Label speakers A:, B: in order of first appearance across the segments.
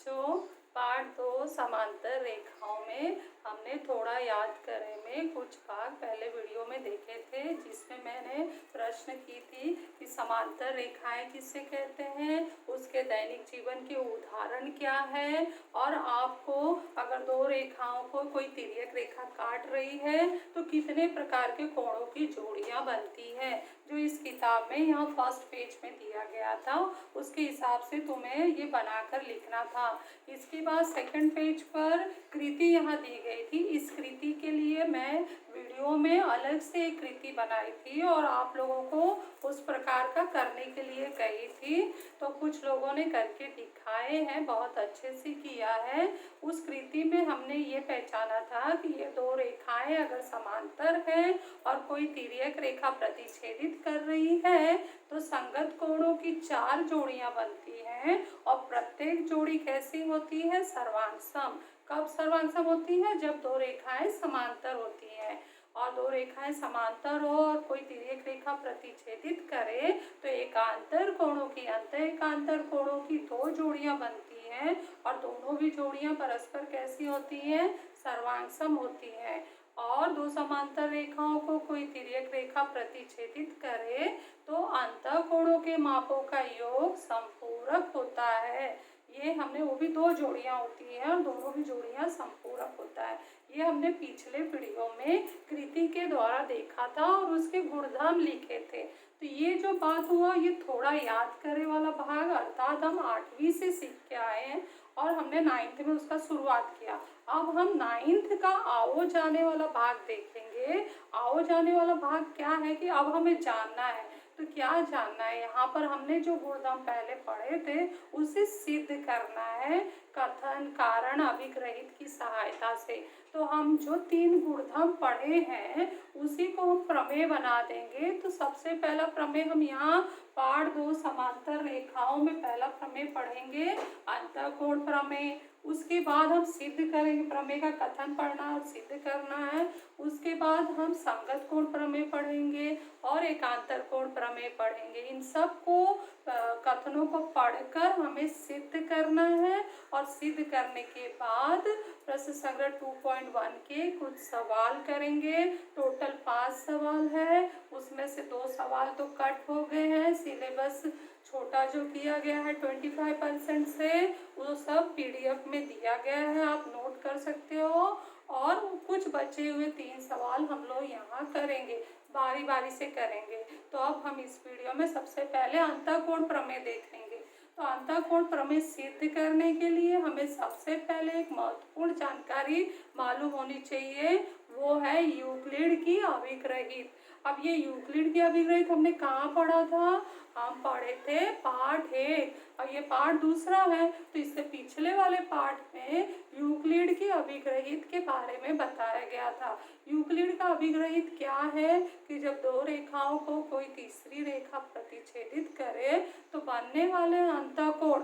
A: बच्चों, पाठ 2 समांतर रेखाओं में हमने थोड़ा याद करे में कुछ भाग पहले वीडियो में देखे थे, जिसमें मैंने प्रश्न की थी कि समांतर रेखाएं किसे कहते हैं, उसके दैनिक जीवन के उदाहरण क्या है, और आपको अगर दो रेखाओं को कोई तिर्यक रेखा काट रही है तो कितने प्रकार के कोणों की जोड़ियां बनती है, जो इस किताब में यहाँ फर्स्ट पेज में दिया गया था। उसके हिसाब से तुम्हें ये बनाकर लिखना था। इसके बाद सेकंड पेज पर कृति यहाँ दी गई थी। इस कृति के लिए मैं वीडियो में अलग से एक कृति बनाई थी और आप लोगों को उस प्रकार का करने के लिए कही थी, तो कुछ लोगों ने करके दिखाए हैं, बहुत अच्छे से किया है। उस कृति में हमने ये पहचाना था कि ये दो रेखाएं अगर समांतर हैं और कोई तिर्यक रेखा प्रतिच्छेदित कर रही है तो संगत कोणों की 4 जोड़ियां बनती हैं, और प्रत्येक जोड़ी कैसी होती है? सर्वांगसम। कब सर्वांगसम होती है? जब दो रेखाएं समांतर होती हैं। और दो रेखाएं समांतर हो और कोई तिर्यक रेखा प्रतिच्छेदित करे तो एकांतर कोणों की अंत एकांतर कोणों की 2 जोड़ियां बनती हैं, और दोनों भी जोड़ियां परस्पर कैसी होती हैं? सर्वांगसम होती हैं। और दो समांतर रेखाओं को कोई तिर्यक रेखा प्रतिच्छेदित करे तो अंतःकोणों के मापों का योग संपूरक होता है। ये हमने, वो भी 2 जोड़ियां होती हैं और दोनों भी जोड़ियां संपूरक होता है। ये हमने पिछले वीडियो में कृति के द्वारा देखा था और उसके गुणधर्म लिखे थे। तो ये जो बात हुआ ये थोड़ा याद करे वाला भाग, अर्थात हम 8वीं से सीख के आए हैं और हमने 9th में उसका शुरुआत किया। अब हम 9th का आओ जाने वाला भाग देखेंगे। आओ जाने वाला भाग क्या है कि अब हमें जानना है। तो क्या जानना है? यहाँ पर हमने जो गुणधर्म पहले पढ़े थे उसे सिद्ध करना है कथन, कारण, अभिग्रहित की सहायता से। तो हम जो 3 गुणधर्म पढ़े हैं उसी को हम प्रमेय बना देंगे। तो सबसे पहला प्रमेय हम यहाँ पाठ 2 समांतर रेखाओं में पहला प्रमेय पढ़ेंगे, अंतःकोण प्रमेय। उसके बाद हम सिद्ध करेंगे, प्रमेय का कथन पढ़ना और सिद्ध करना है। उसके बाद हम संगत कोण प्रमेय पढ़ेंगे और एकांतर कोण प्रमेय पढ़ेंगे। इन सब को कथनों को पढ़कर हमें सिद्ध करना है, और सिद्ध करने के बाद प्रश्न संग्रह 2.1 के कुछ सवाल करेंगे। टोटल 5 सवाल है, उसमें से 2 सवाल तो कट हो गए हैं। सिलेबस छोटा जो किया गया है 25% से, वो सब PDF में दिया गया है, आप नोट कर सकते हो। और कुछ बचे हुए 3 सवाल हम लोग यहाँ करेंगे, बारी बारी से करेंगे। तो अब हम इस वीडियो में सबसे पहले अंतःकोण प्रमेय देखेंगे। तो अंतःकोण प्रमेय सिद्ध करने के लिए हमें सबसे पहले एक महत्वपूर्ण जानकारी मालूम होनी चाहिए, वो है यूक्लिड की अभिग्रहित। अब ये यूक्लिड की अभिग्रहित हमने कहाँ पढ़ा था? हम पढ़े थे पाठ 1, और ये पाठ दूसरा है। तो इससे पिछले वाले पाठ में यूक्लिड की अभिग्रहित के बारे में बताया गया था। यूक्लिड का अभिग्रहित क्या है कि जब दो रेखाओं को कोई तीसरी रेखा प्रतिच्छेदित करे तो बनने वाले अंतःकोण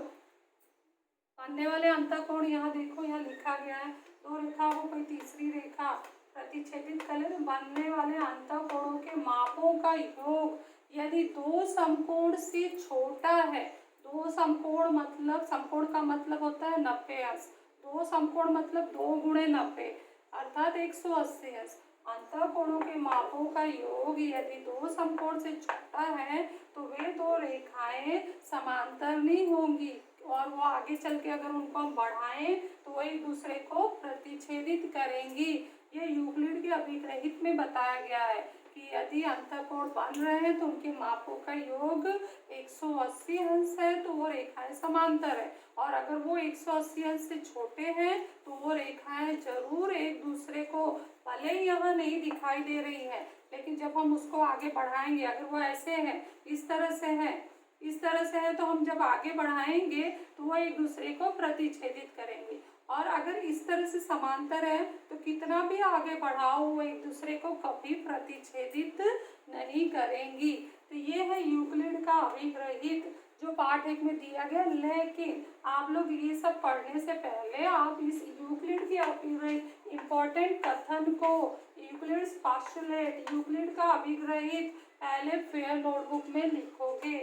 A: यहाँ देखो, यहाँ लिखा गया है, दो रेखाओं को कोई तीसरी रेखा प्रतिच्छेदित करे तो बनने वाले अंतःकोणों के मापों का योग यदि 2 समकोण से छोटा है, 2 समकोण मतलब, समकोण का मतलब होता है 90 अंश, 2 समकोण मतलब 2 गुणे 90 अर्थात 180 अंश। अंतःकोणों के मापों का योग यदि 2 समकोण से छोटा है तो वे 2 रेखाएं समांतर नहीं होंगी, और वो आगे चल के अगर उनको हम बढ़ाएं तो वो एक दूसरे को प्रतिच्छेदित करेंगी। ये यूक्लिड के अभिग्रहित में बताया गया है कि यदि अंतःकोण बन रहे हैं तो उनके मापों का योग 180 अंश है तो वो रेखाएं समांतर है, और अगर वो 180 अंश से छोटे हैं तो वो रेखाएं जरूर एक दूसरे को, भले ही यहाँ नहीं दिखाई दे रही है, लेकिन जब हम उसको आगे बढ़ाएंगे, अगर वो ऐसे है, इस तरह से है तो हम जब आगे बढ़ाएंगे तो वो एक दूसरे को प्रतिच्छेदित करेंगे। और अगर इस तरह से समांतर है तो कितना भी आगे बढ़ाओ वो एक दूसरे को कभी प्रतिच्छेदित नहीं करेंगी। तो ये है यूक्लिड का अभिग्रहित जो पाठ 1 में दिया गया। लेकिन आप लोग ये सब पढ़ने से पहले आप इस यूक्लिड की अभिग्रहित इम्पोर्टेंट कथन को, यूक्लिड्स पोस्टुलेट, यूक्लिड का अभिग्रहित पहले फेयर नोटबुक में लिखोगे।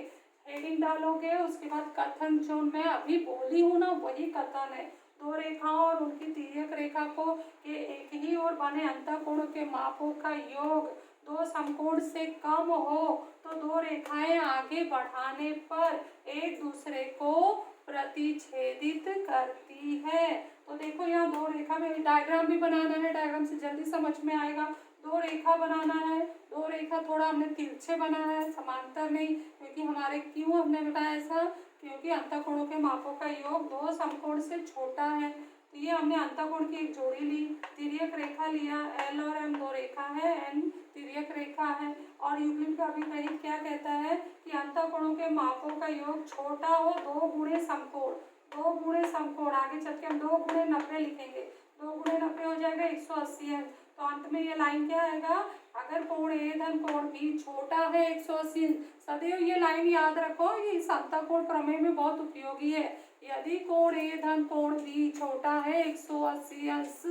A: हेडिंग डालोगे, उसके बाद कथन जो मैं अभी बोली हूँ ना वही कथन है। दो रेखाओं और उनकी तिर्यक रेखा को के एक ही ओर बने अंतःकोण के मापों का योग दो समकोण से कम हो तो दो रेखाएं आगे बढ़ाने पर एक दूसरे को प्रतिच्छेदित करती है। तो देखो यहाँ दो रेखा में डायग्राम भी बनाना है, डायग्राम से जल्दी समझ में आएगा। दो रेखा बनाना है, दो रेखा थोड़ा हमने तिरछे बनाना है, समांतर नहीं, क्योंकि हमारे क्यों हमने बताया ऐसा, क्योंकि अंतःकोणों के मापों का योग दो समकोण से छोटा है। तो ये हमने अंतःकोण की एक जोड़ी ली, तिर्यक रेखा लिया, एल और एम दो रेखा है, एन तिर्यक रेखा है। और यूक्लिड का अभिप्राय क्या कहता है कि अंतःकोणों के मापों का योग छोटा हो दो गुणे समकोण, दो गुणे समकोण, आगे चल के हम 2 गुणे 90 लिखेंगे, 2 गुणे 90 हो जाएगा 180 है। तो अंत में ये लाइन क्या आएगा, अगर कोण ए धन कोण बी छोटा है 180, सदैव ये लाइन याद रखो, ये इस अंतःकोण प्रमेय में बहुत उपयोगी है। यदि कोण ए धन कोण बी छोटा है 180 अंश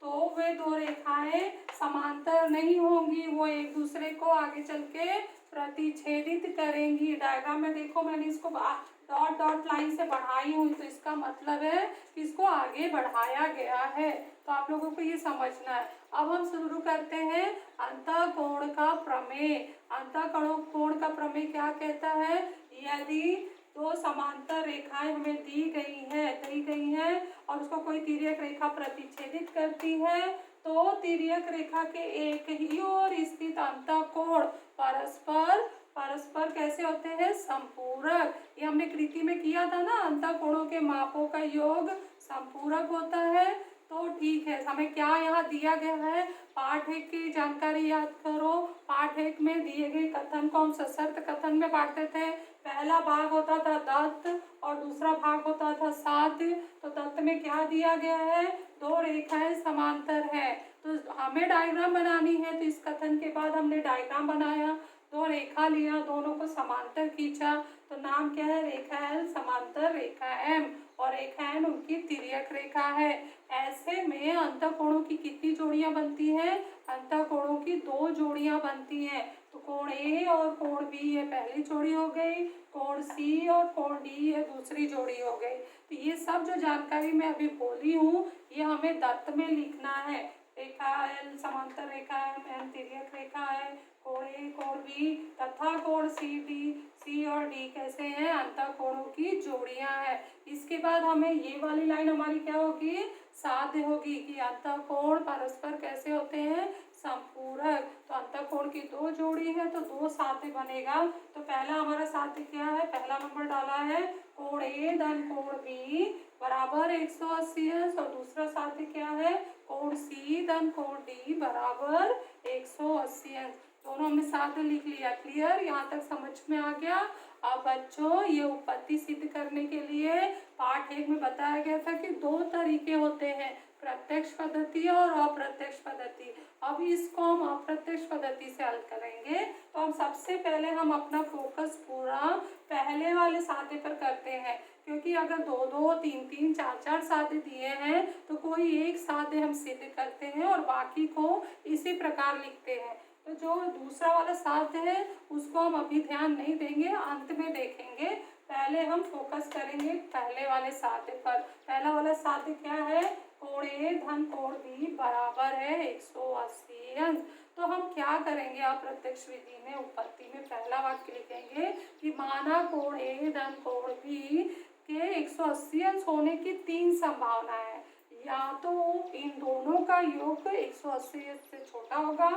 A: तो वे दो रेखाएं समांतर नहीं होंगी, वो एक दूसरे को आगे चल के प्रतिच्छेदित करेंगी। डायग्राम में देखो मैंने इसको डॉट डॉट लाइन से बढ़ाई हुई, तो इसका मतलब है कि इसको आगे बढ़ाया गया है। तो आप लोगों को ये समझना है। अब हम शुरू करते हैं अंतःकोण का प्रमेय। अंतःकोण का प्रमेय क्या कहता है, यदि दो समांतर रेखाएं हमें दी गई हैं और उसको कोई तिर्यक रेखा प्रतिच्छेदित करती है तो तिर्यक रेखा के एक ही ओर स्थित अंतःकोण परस्पर कैसे होते हैं, संपूरक। ये हमने कृति में किया था ना, अंतःकोणों के मापों का योग संपूरक होता है। तो ठीक है, हमें क्या यहाँ दिया गया है, पाठ 1 की जानकारी याद करो। पाठ 1 में दिए गए कथन को हम सशर्त कथन में बांटते थे। पहला भाग होता था दत्त और दूसरा भाग होता था साध्य। तो दत्त में क्या दिया गया है, दो रेखाएं समांतर है, तो हमें डायग्राम बनानी है। तो इस कथन के बाद हमने डायग्राम बनाया, दो रेखा लिया, दोनों को समांतर खींचा, तो नाम क्या है, रेखा एल समांतर रेखा एम, और रेखा एन उनकी तिर्यक रेखा है। ऐसे में अंतःकोणों की कितनी जोड़ियां बनती हैं, अंतःकोणों की 2 जोड़ियां बनती हैं। तो कोण ए और कोण बी ये पहली जोड़ी हो गई, कोण सी और कोण डी ये दूसरी जोड़ी हो गई। तो ये सब जो जानकारी मैं अभी बोली हूँ ये हमें दत्त में लिखना है। रेखा एल समांतर रेखा एम तिर्यक रेखा है, कोण ए कोण बी तथा कोण सी और डी कैसे हैं, अंतःकोणों की जोड़ियां हैं। इसके बाद हमें ये वाली लाइन हमारी क्या होगी, साध्य होगी कि अंतःकोण परस्पर कैसे होते हैं, संपूरक। तो अंतःकोण की 2 जोड़ी है तो 2 साध्य बनेगा। तो पहला हमारा साध्य क्या है, पहला नंबर डाला है कोण ए धन कोण बी बराबर 180 और दूसरा साध्य क्या है, कोण सी धन कोण डी बराबर 180। दोनों हमने साध्य लिख लिया। क्लियर, यहाँ तक समझ में आ गया। अब बच्चों ये उत्पत्ति सिद्ध करने के लिए पाठ 1 में बताया गया था कि 2 तरीके होते हैं, प्रत्यक्ष पद्धति और अप्रत्यक्ष पद्धति। अब इसको हम अप्रत्यक्ष पद्धति से हल करेंगे। तो हम सबसे पहले हम अपना फोकस पूरा पहले वाले साध्य पर करते हैं, क्योंकि अगर 2-2, 3-3, 4-4 साध्य दिए हैं तो कोई एक साध्य हम सिद्ध करते हैं और बाकी को इसी प्रकार लिखते हैं। तो जो दूसरा वाला साध्य है उसको हम अभी ध्यान नहीं देंगे, अंत में देखेंगे। पहले हम फोकस करेंगे पहले वाले साध्य पर। पहला वाला साध्य क्या है, कोण ए धन कोण बी बराबर है 180 अंश। तो हम क्या करेंगे, अप्रत्यक्ष विधि में उत्पत्ति में पहला वाक्य लिखेंगे कि माना कोण ए धन कोण बी के 180 अंश होने की 3 संभावना है। या तो इन दोनों का योग 180 से छोटा होगा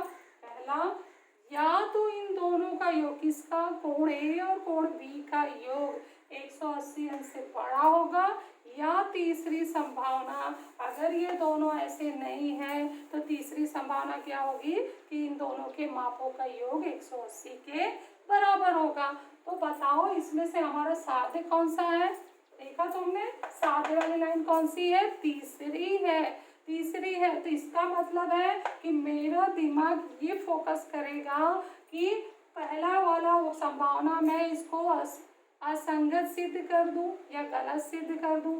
A: पहला, या तो इन दोनों का योग किसका, कोण ए और कोण बी का योग 180 अंश से बड़ा होगा, या तीसरी संभावना अगर ये दोनों ऐसे नहीं है तो तीसरी संभावना क्या होगी कि इन दोनों के मापों का योग 180 के बराबर होगा। तो बताओ इसमें से हमारा साध्य कौन सा है, देखा तुमने साध्य वाली लाइन कौन सी है, तीसरी है। तो इसका मतलब है कि मेरा दिमाग ये फोकस करेगा कि पहला वाला वो संभावना मैं इसको असंगत सिद्ध कर दूं या गलत सिद्ध कर दूं,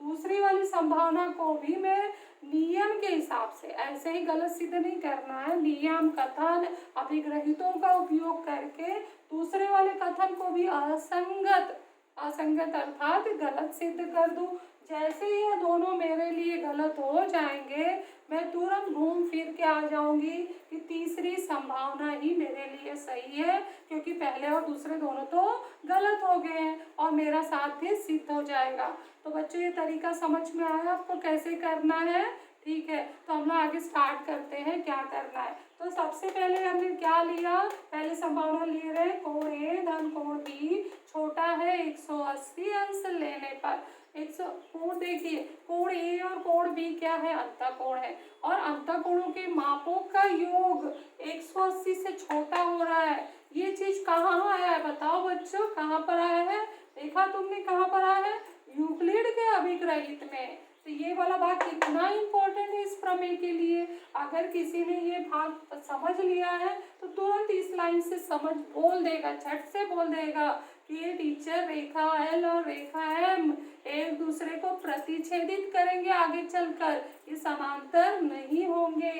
A: दूसरी वाली संभावना को भी मैं नियम के हिसाब से, ऐसे ही गलत सिद्ध नहीं करना है, नियम, कथन, अभिग्रहितों का उपयोग करके दूसरे वाले कथन को भी असंगत अर्थात गलत सिद्ध कर दूं। जैसे ही ये दोनों मेरे लिए गलत हो जाएंगे, मैं तुरंत घूम फिर के आ जाऊंगी कि तीसरी संभावना ही मेरे लिए सही है, क्योंकि पहले और दूसरे दोनों तो गलत हो गए हैं और मेरा साथ भी सिद्ध हो जाएगा। तो बच्चों, ये तरीका समझ में आया आपको कैसे करना है? ठीक है, तो हम लोग आगे स्टार्ट करते हैं क्या करना है। तो सबसे पहले हमने क्या लिया? पहले संभावना ले रहे हैं कोण ए धन कोण बी छोटा है 180 अंश लेने पर। कोण देखिए, कोण ए और कोण बी क्या है? अंतःकोण है, और अंतःकोणों के मापों का योग 180 से छोटा हो रहा है। ये चीज कहाँ आया है बताओ बच्चों, कहाँ पर आया है? देखा तुमने कहाँ पर आया है? यूक्लिड के अभिग्रहित में। तो ये वाला भाग कितना इम्पोर्टेंट है इस प्रमेय के लिए। अगर किसी ने ये भाग समझ लिया है तो तुरंत इस लाइन से समझ बोल देगा, झट से बोल देगा कि ये टीचर रेखा एल और रेखा एम एक दूसरे को प्रतिच्छेदित करेंगे, आगे चलकर ये समांतर नहीं होंगे।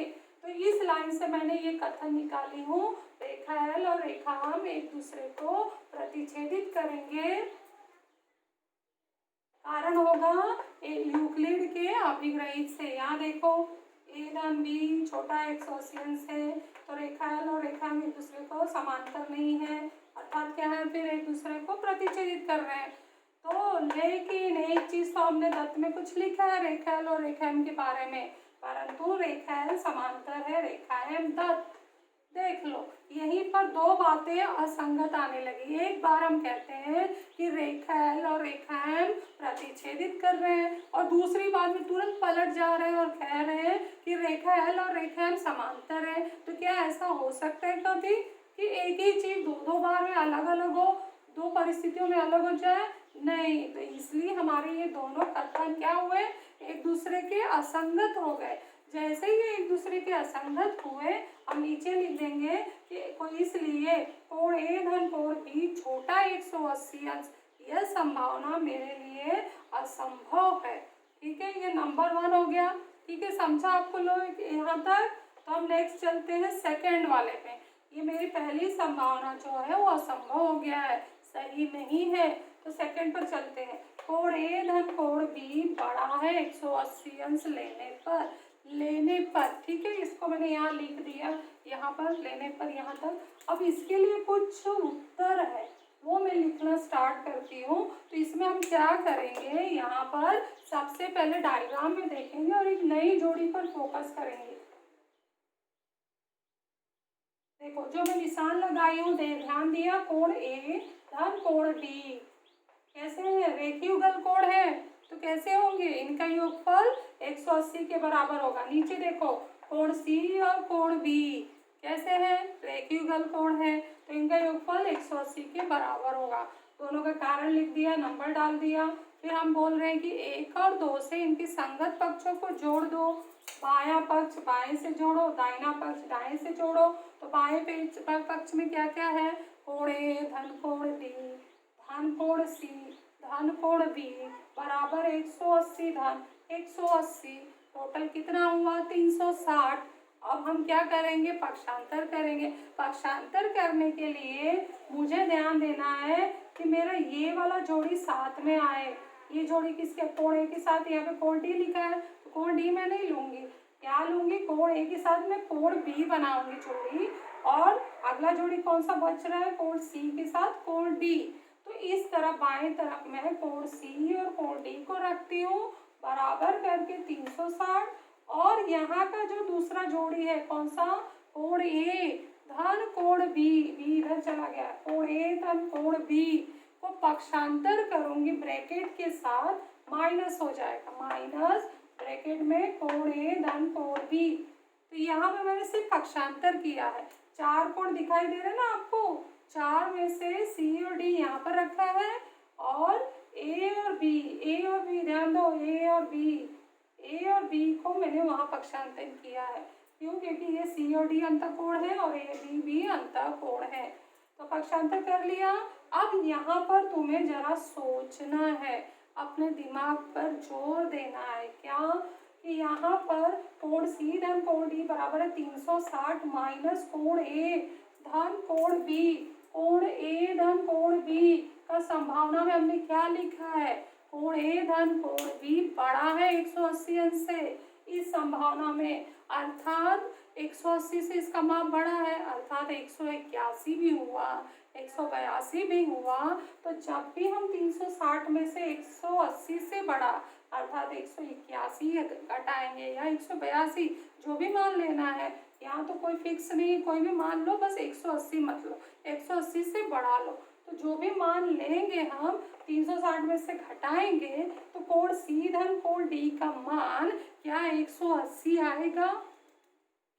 A: तो इस लाइन से मैंने ये कथन निकाली हूँ, रेखा एल और रेखा एम एक दूसरे को प्रतिच्छेदित करेंगे। कारण होगा यूक्लिड के अभिग्रहित से। यहाँ देखो, ए धन बी छोटा 180 अंश है, तो रेखा एल और रेखा एम एक दूसरे को समांतर नहीं है, अर्थात क्या है, फिर एक दूसरे को प्रतिच्छेदित कर रहे हैं। तो लेकिन एक चीज तो हमने दत्त में कुछ लिखा है रेखा एल और रेखा एम के बारे में, परंतु रेखा एल समांतर है रेखा एम दत्त। देख लो, यहीं पर दो बातें असंगत आने लगी। एक बार हम कहते हैं कि रेखा एल और रेखा एम प्रतिच्छेदित कर रहे हैं, और दूसरी बात में तुरंत पलट जा रहे हैं और कह रहे हैं कि रेखा एल और रेखा एम समांतर है। तो क्या ऐसा हो सकता है कभी कि एक ही चीज दो बार में अलग अलग हो, दो परिस्थितियों में अलग हो जाए? नहीं। तो इसलिए हमारे ये दोनों कथन क्या हुए? एक दूसरे के असंगत हो गए। जैसे ही एक दूसरे के असंगत हुए, हम नीचे लिख देंगे कि कोई इसलिए कोण ए धन कोण बी छोटा 180 अंश, यह संभावना मेरे लिए असंभव है। ठीक है, ये नंबर 1 हो गया। ठीक है, समझा आपको लोग यहाँ तक? तो हम नेक्स्ट चलते हैं सेकेंड वाले पे। ये मेरी पहली संभावना जो है वो असंभव हो गया है, सही नहीं है। तो सेकेंड पर चलते हैं। कोण ए धन कोण बी बड़ा है 180 अंश लेने पर। ठीक है, इसको मैंने यहाँ लिख दिया, यहाँ पर लेने पर यहाँ तक। अब इसके लिए कुछ उत्तर है, वो मैं लिखना स्टार्ट करती हूँ। तो इसमें हम क्या करेंगे, यहाँ पर सबसे पहले डायग्राम में देखेंगे और एक नई जोड़ी पर फोकस करेंगे। देखो, जो मैं निशान लगाई हूँ, ध्यान दिया, कोण ए धन कोण बी कैसे है? रेखीय युगल कोण है, तो कैसे होंगे? इनका योगफल 180 के बराबर होगा। नीचे देखो, कोण सी और कोण बी कैसे है? रेखीय युगल कोण है, तो इनका योगफल 180 के बराबर होगा। दोनों का कारण लिख दिया, नंबर डाल दिया। फिर हम बोल रहे हैं कि 1 और 2 से इनके संगत पक्षों को जोड़ दो। बायां पक्ष बाएं से जोड़ो, दाहिना पक्ष दाएं से जोड़ो। तो बाएं पक्ष में क्या क्या है? कोण ए धन कोण बी धन कोण सी धन कोण बी बराबर 180 धन 180, टोटल कितना हुआ? 360। अब हम क्या करेंगे? पक्षांतर करेंगे। पक्षांतर करने के लिए मुझे ध्यान देना है कि मेरा ये वाला जोड़ी साथ में आए। ये जोड़ी किसके? कोण ए के साथ। यहाँ पे कोण डी लिखा है, तो कोण डी मैं नहीं लूंगी, क्या लूंगी? कोण ए के साथ मैं कोण बी बनाऊंगी जोड़ी, और अगला जोड़ी कौन सा बच रहा है? कोण सी के साथ कोण डी। तो इस तरह बाएं तरफ मैं कोण सी और कोण डी को रखती हूँ, बराबर करके 360। और यहाँ का जो दूसरा जोड़ी है कौन सा? कोण ए धन कोण बी, बी इधर चला गया, कोण ए धन कोण बी को पक्षांतर करूंगी ब्रैकेट के साथ, माइनस हो जाएगा, माइनस ब्रैकेट में कोण ए धन कोण बी। तो यहाँ पे मैंने सिर्फ पक्षांतर किया है। 4 कोण दिखाई दे रहे हैं ना आपको? 4 में से सी और डी यहाँ पर रखा है, और ए और बी ध्यान दो, ए और बी को मैंने वहाँ पक्षांतर किया है। क्यों? क्योंकि ये सी और डी अंतःकोण है और ए बी भी अंतःकोण है। तो पक्षांतर कर लिया। अब यहाँ पर तुम्हें जरा सोचना है। अब अपने दिमाग पर जोर देना है क्या कि यहाँ पर कोण सी धन कोण डी बराबर है 360 माइनस कोण ए धन कोण बी। कोण ए धन कोण बी का संभावना में हमने क्या लिखा है, कोण ए धन कोण बी बड़ा है 180 अंश से इस संभावना में, अर्थात 180 से इसका माप बड़ा है, अर्थात 181 भी हुआ, 182 भी हुआ। तो जब भी हम 360 में से 180 से बड़ा अर्थात 181 घटाएंगे या 182, जो भी मान लेना है, यहाँ तो कोई फिक्स नहीं, कोई भी मान लो, बस 180 मत लो, 180 से बढ़ा लो। तो जो भी मान लेंगे हम 360 में से घटाएंगे तो कोण सी धन कोण डी का मान क्या 180 आएगा?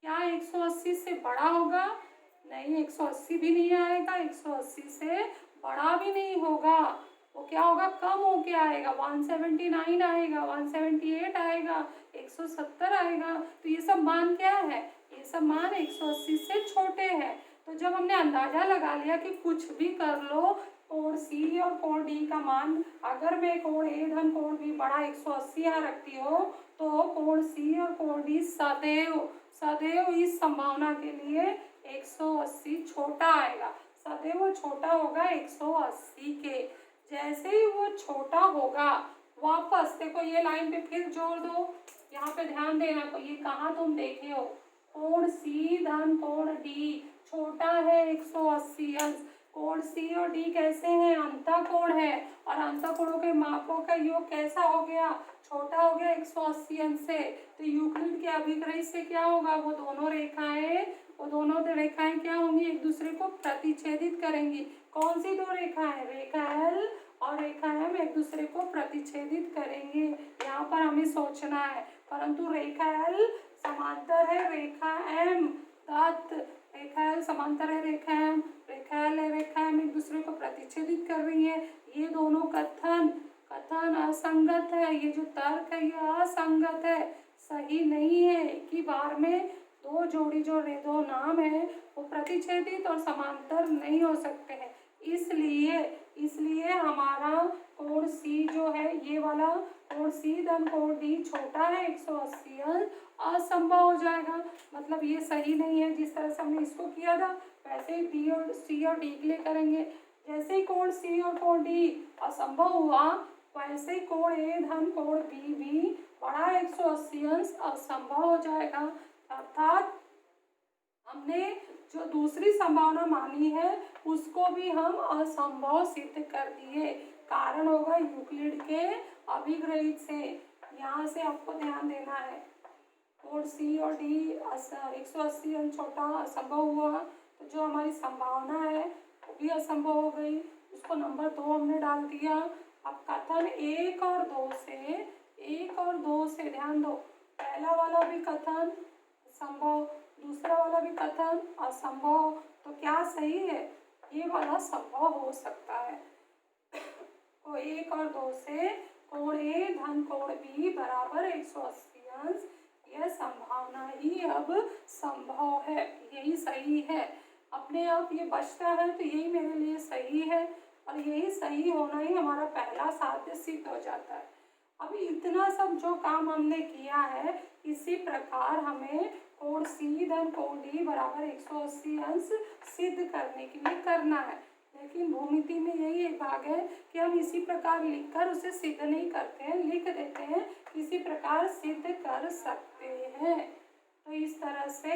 A: क्या 180 से बड़ा होगा? नहीं, 180 भी नहीं आएगा, 180 से बड़ा भी नहीं होगा। वो क्या होगा, कम हो के आएगा, 179 आएगा, 178 आएगा, 170 आएगा। तो ये सब मान क्या है, ये सब मान 180 से छोटे हैं। तो जब हमने अंदाजा लगा लिया कि कुछ भी कर लो, कोण सी और कोण डी का मान, अगर मैं कोण ए धन कोण बी बड़ा 180 यहाँ रखती हो तो कोण सी और कोण डी सदैव सदैव इस संभावना के लिए 180 छोटा आएगा, सदैव वो छोटा होगा 180 के। जैसे ही वो छोटा होगा, वापस देखो ये लाइन पे फिर जोड़ दो, यहाँ पे ध्यान देना, तो ये कहाँ तुम देखे हो, कोण सी धन कोण डी छोटा है 180 अंश। कोण सी और डी कैसे हैं, अंतःकोण है, और अंतःकोणों के मापों का योग कैसा हो गया, छोटा हो गया 180 अंश से। तो यूक्लिड के अभिग्रही से क्या होगा, वो दोनों रेखाएं क्या होंगी, एक दूसरे को प्रतिच्छेदित करेंगी। कौन सी दो रेखाएं, रेखा एल और रेखा एम एक दूसरे को प्रतिच्छेदित करेंगे, यहाँ पर हमें सोचना है। परंतु रेखा एल समांतर है रेखा एम, रेखा एल समांतर है रेखा एम, रेखा एल रेखा एम एक दूसरे को प्रतिच्छेदित कर रही है। ये दोनों कथन असंगत है, ये जो तर्क है ये असंगत है, सही नहीं है। एक ही बार में दो जोड़ी जो दो नाम है वो प्रतिच्छेदित और समांतर नहीं हो सकते हैं। इसलिए हमारा कोण सी जो है, ये वाला कोण सी धन कोण डी छोटा है 180 अंश, असंभव हो जाएगा। मतलब ये सही नहीं है, जिस तरह से हमने इसको किया था वैसे ही डी और सी और डी के लिए करेंगे। जैसे ही कोण सी और कोण डी असंभव हुआ, वैसे ही कोण ए धन कोण बी भी बड़ा 180 अंश असंभव हो जाएगा। अर्थात हमने जो दूसरी संभावना मानी है उसको भी हम असंभव सिद्ध कर दिए। कारण होगा यूक्लिड के अभिग्रहित से। यहाँ से आपको ध्यान देना है, कोण सी और डी 180 अंश छोटा असंभव हुआ, तो जो हमारी संभावना है वो भी असंभव हो गई, उसको नंबर 2 हमने डाल दिया। अब कथन 1 और 2 से ध्यान दो, पहला वाला भी कथन संभव, दूसरा वाला भी कथन असंभव, तो क्या सही है, ये वाला संभव हो सकता है। तो 1 और 2 से कोण ए धन कोण बी बराबर 180 अंश, यह संभावना ही अब संभव है, यही सही है। अपने आप ये बचता है तो यही मेरे लिए सही है, और यही सही होना ही हमारा पहला साध्य सिद्ध हो जाता है। अब इतना सब जो काम हमने किया है, इसी प्रकार हमें कोण सी धन कोण डी बराबर 180 अंश सिद्ध करने के लिए करना है। लेकिन भूमिति में यही एक भाग है कि हम इसी प्रकार लिखकर उसे सिद्ध नहीं करते हैं, लिख देते हैं, इसी प्रकार सिद्ध कर सकते हैं। तो इस तरह से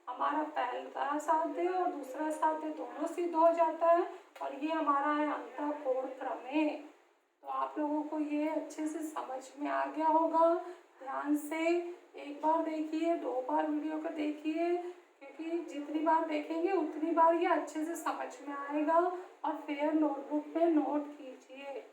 A: हमारा पहला साध्य और दूसरा साध्य दोनों सिद्ध हो जाता है, और ये हमारा है अंतःकोण प्रमेय। तो आप लोगों को ये अच्छे से समझ में आ गया होगा। ध्यान से एक बार देखिए, 2 बार वीडियो को देखिए, क्योंकि जितनी बार देखेंगे उतनी बार ये अच्छे से समझ में आएगा। और फिर नोटबुक में नोट कीजिए।